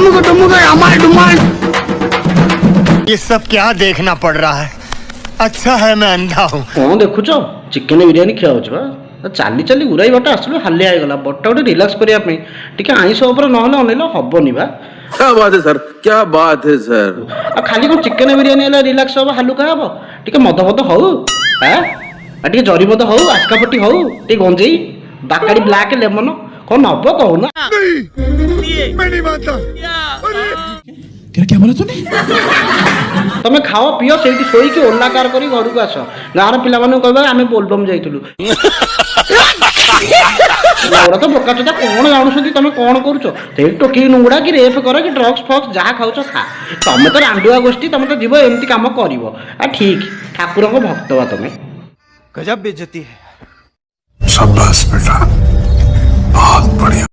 डुमुक डुमुक हमारे डुमाल। ये सब क्या देखना पड़ रहा है? अच्छा है मैं अंधा हूँ। कौन देखुच चिकेन बिरियानी खियाऊच बा चाली चाली गुराई बाट आसलु हालिया होगला बटा गोटे रिलैक्स करने टिके आईस उपर नहले अनेल हबनी बा। क्या बात है सर, क्या बात है सर। खाली कौन चिकेन बिरियानी है रिलैक्स हम हालुका हम टिके मद फद हौ टे जरी मद हौ आस्कापटी हौ टे गंजेई बाकाड़ी ब्लैक लेमन कौन नब कहूना। क्या बोला तूने? तमें खाओ पिओ से शोक ओला कार कर घर को आस गाँव पिला कह आम बोलबम जाइलु तो बोका चोदा कौन जानुं तुम कौन कर टोकी नुंगुड़ा कि रेप कर कि ड्रग्स फग्स जहाँ खाऊ खा तुम तो रांडुआ गोष्ठी तुम तो जीव एमती कम कर ठीक ठाकुर को भक्त बा तुम गजब बेइज्जती है। शाबाश बेटा, बहुत बढ़िया।